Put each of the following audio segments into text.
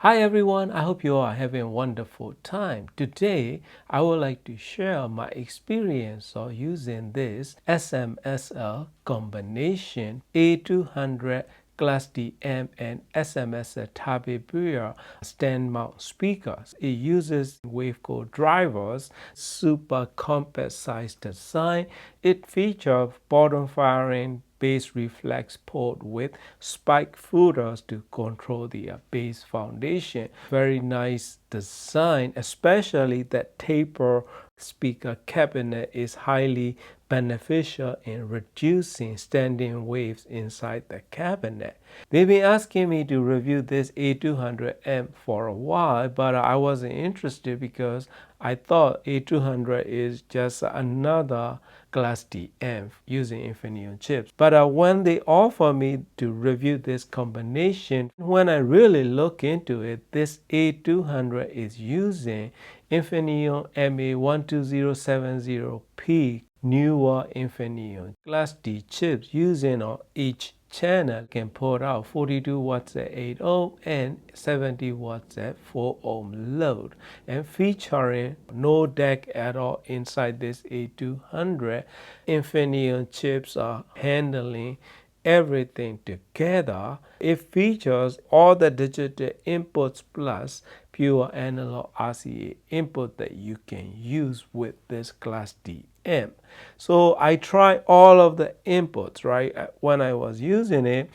Hi everyone, I hope you are having a wonderful time. Today, I would like to share my experience of using this SMSL combination A200 Class D amp and SMSL Tabe Buer stand mount speakers. It uses wavecoder drivers, super compact size design. It features bottom firing bass reflex port with spike footers to control the bass foundation. Very nice design, especially that taper speaker cabinet is highly beneficial in reducing standing waves inside the cabinet. They've been asking me to review this A200 amp for a while, but I wasn't interested because I thought A200 is just another Class D amp using Infineon chips. But when they offer me to review this combination, when I really look into it, this A200 is using Infineon MA12070P newer Infineon Class D chips using on each channel can put out 42 watts at 8 ohm and 70 watts at 4 ohm load, and featuring no DAC at all inside this A200. Infineon chips are handling everything together. It features all the digital inputs plus pure analog RCA input that you can use with this Class D amp. So I tried all of the inputs, right? When I was using it,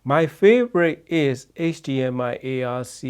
my favorite is HDMI ARC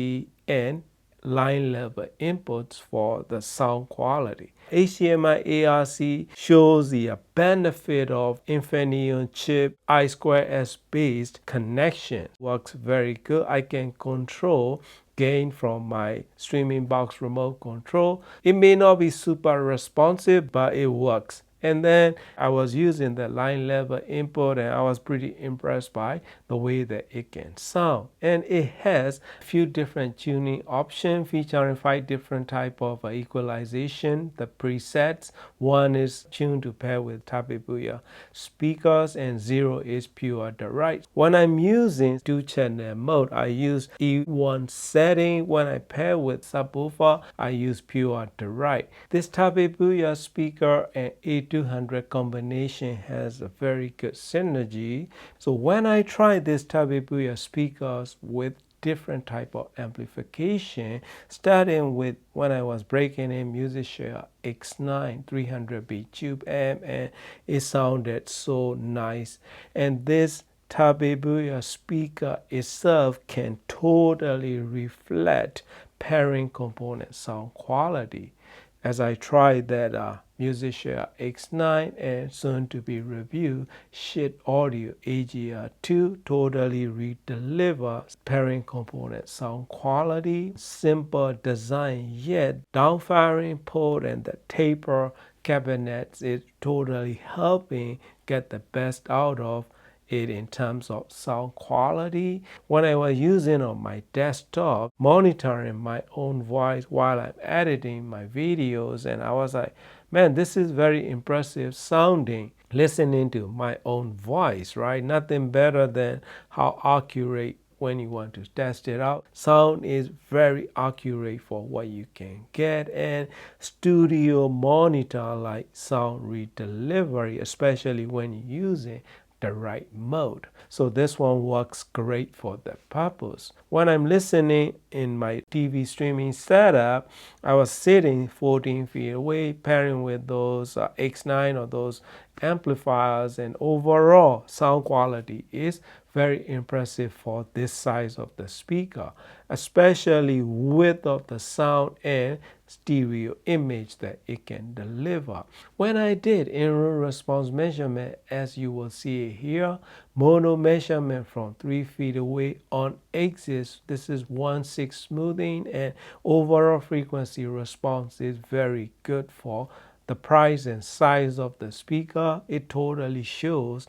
and line level inputs for the sound quality. HDMI ARC shows the benefit of Infineon chip I2S based connection. Works very good. I can control gain from my streaming box remote control. It may not be super responsive, but it works. And then I was using the line level input and I was pretty impressed by the way that it can sound. And it has a few different tuning options featuring 5 different type of equalization, the presets. One is tuned to pair with Tabe Buer speakers and 0 is pure direct. When I'm using 2-channel mode, I use E1 setting. When I pair with subwoofer, I use pure direct. This Tabe Buer speaker and A200 combination has a very good synergy. So when I try this Tabe Buer speakers with different type of amplification, starting with when I was breaking in Musicshare X9 300B tube amp, and it sounded so nice. And this Tabe Buer speaker itself can totally reflect pairing component sound quality. As I tried that Musicshare X9 and soon to be reviewed Schiit Audio AGR2, totally redeliver pairing component sound quality, simple design yet downfiring port and the taper cabinets is totally helping get the best out of it in terms of sound quality. When I was using on my desktop, monitoring my own voice while I'm editing my videos, and I was like, man, this is very impressive sounding. Listening to my own voice, right? Nothing better than how accurate when you want to test it out. Sound is very accurate for what you can get, and studio monitor like sound redelivery, especially when you're using the right mode. So this one works great for that purpose. When I'm listening in my TV streaming setup, I was sitting 14 feet away pairing with those X9 or those amplifiers, and overall sound quality is very impressive for this size of the speaker, especially width of the sound and stereo image that it can deliver. When I did in-room response measurement, as you will see it here, mono measurement from 3 feet away on axis, this is 1/6 smoothing, and overall frequency response is very good for the price and size of the speaker. It totally shows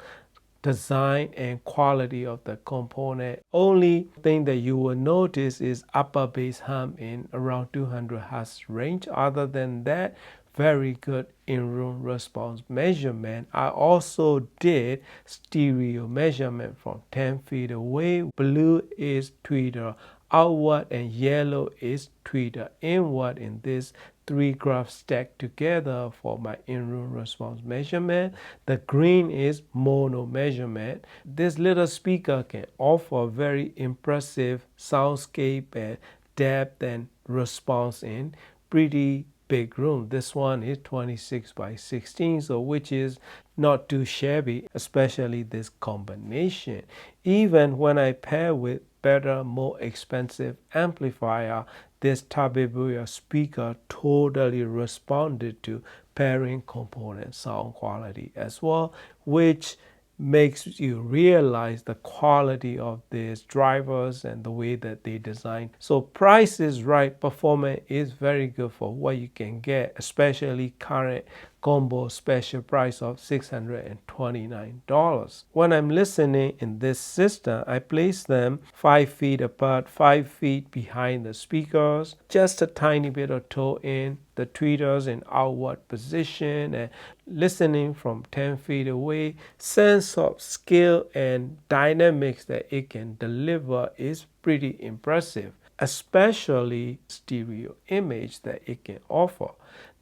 design and quality of the component. Only thing that you will notice is upper bass hum in around 200 Hz range. Other than that, very good in-room response measurement. I also did stereo measurement from 10 feet away. Blue is tweeter outward, and yellow is tweeter inward in this three graphs stacked together for my in-room response measurement. The green is mono measurement. This little speaker can offer very impressive soundscape and depth and response in pretty big room. This one is 26 by 16, so which is not too shabby, especially this combination. Even when I pair with better, more expensive amplifier, this Tabe Booyah speaker totally responded to pairing component sound quality as well, which makes you realize the quality of these drivers and the way that they design. So price is right, performance is very good for what you can get, especially current combo special price of $629. When I'm listening in this system, I place them 5 feet apart, 5 feet behind the speakers, just a tiny bit of toe in, the tweeters in outward position, and listening from 10 feet away. Sense of skill and dynamics that it can deliver is pretty impressive, especially stereo image that it can offer.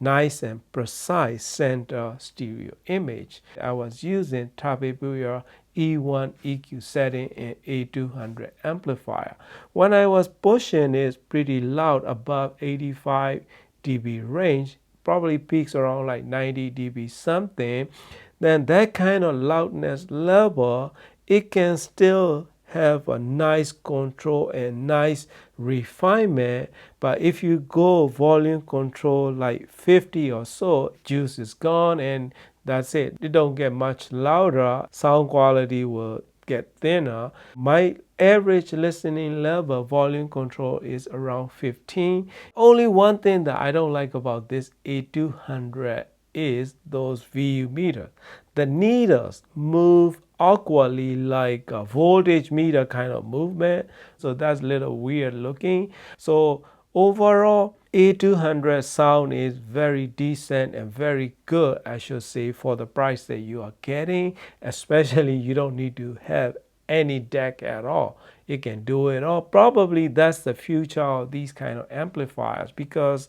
Nice and precise center stereo image. I was using Tabe Booyah E1 EQ setting in A200 amplifier. When I was pushing it pretty loud, above 85 dB range, probably peaks around like 90 dB something, then that kind of loudness level, it can still have a nice control and nice refinement. But if you go volume control like 50 or so, juice is gone and that's it. It don't get much louder. Sound quality will get thinner. My average listening level volume control is around 15. Only one thing that I don't like about this A200 is those VU meters. The needles move awkwardly like a voltage meter kind of movement, so that's a little weird looking. So overall, A200 sound is very decent and very good, I should say, for the price that you are getting. Especially you don't need to have any deck at all. It can do it all. Probably that's the future of these kind of amplifiers, because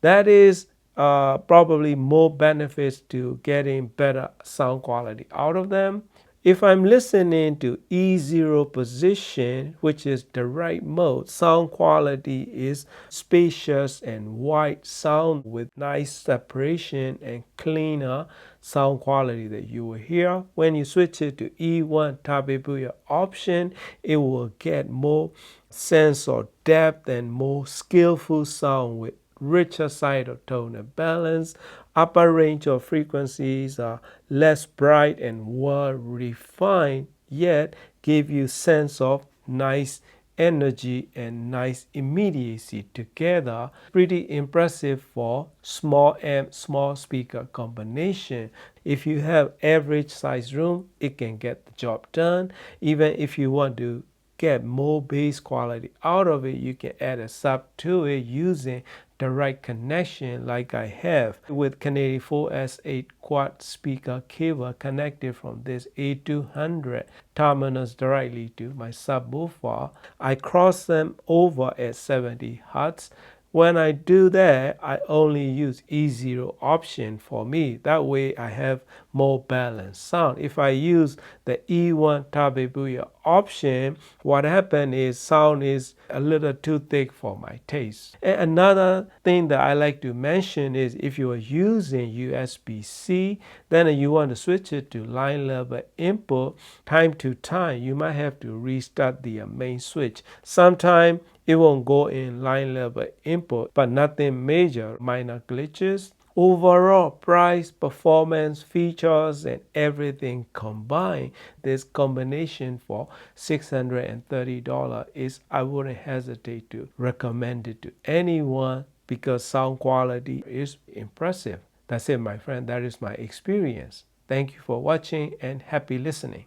that is probably more benefits to getting better sound quality out of them. If I'm listening to E0 position, which is the right mode, sound quality is spacious and wide sound with nice separation and cleaner sound quality that you will hear. When you switch it to E1 Tabe Booyah option, it will get more sense of depth and more skillful sound with richer side of tone and balance. Upper range of frequencies are less bright and well refined, yet give you sense of nice energy and nice immediacy together. Pretty impressive for small amp, small speaker combination. If you have average size room, it can get the job done. Even if you want to get more bass quality out of it, you can add a sub to it using the right connection like I have with Canadian 4S8 quad speaker cable connected from this A200 terminals directly to my subwoofer. I cross them over at 70 Hz. When I do that, I only use E0 option for me. That way I have more balanced sound. If I use the E1 Tabe Booyah option, what happens is sound is a little too thick for my taste. And another thing that I like to mention is if you are using USB-C, then you want to switch it to line level input, time to time, you might have to restart the main switch. Sometimes it won't go in line level input, but nothing major, minor glitches. Overall price, performance, features, and everything combined, this combination for $630 is, I wouldn't hesitate to recommend it to anyone because sound quality is impressive. That's it, my friend. That is my experience. Thank you for watching and happy listening.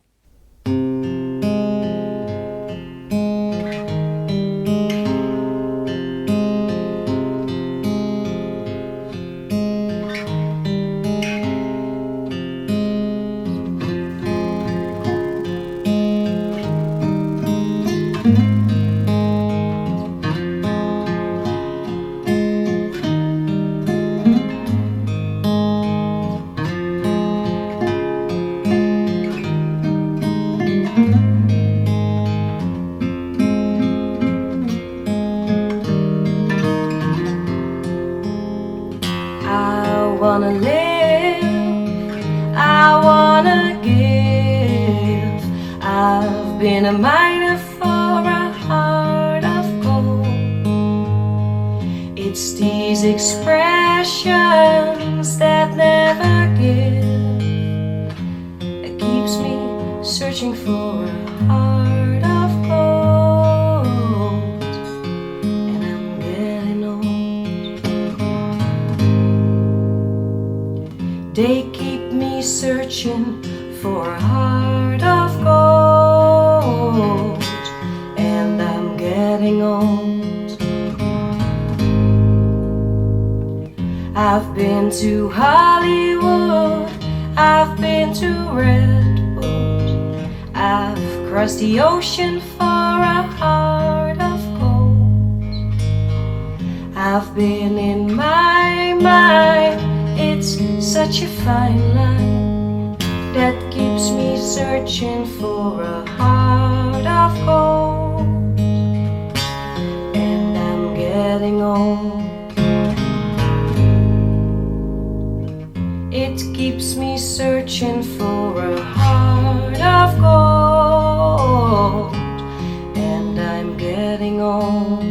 wanna live, I wanna give. I've been a miner for a heart of gold. It's these expressions that never give that keeps me searching for a heart of gold. And I'm getting old. They keep me searching for a heart of gold, and I'm getting old. I've been to Hollywood, I've been to Redwood, I've crossed the ocean for a heart of gold. I've been in my mind, it's such a fine line that keeps me searching for a heart of gold. And I'm getting old. It keeps me searching for a heart of gold. And I'm getting old.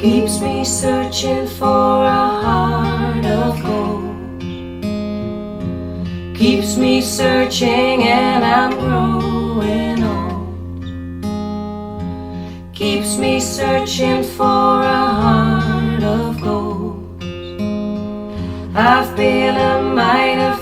Keeps me searching for a heart of gold. Keeps me searching and I'm growing old. Keeps me searching for a heart of gold. I've been a miner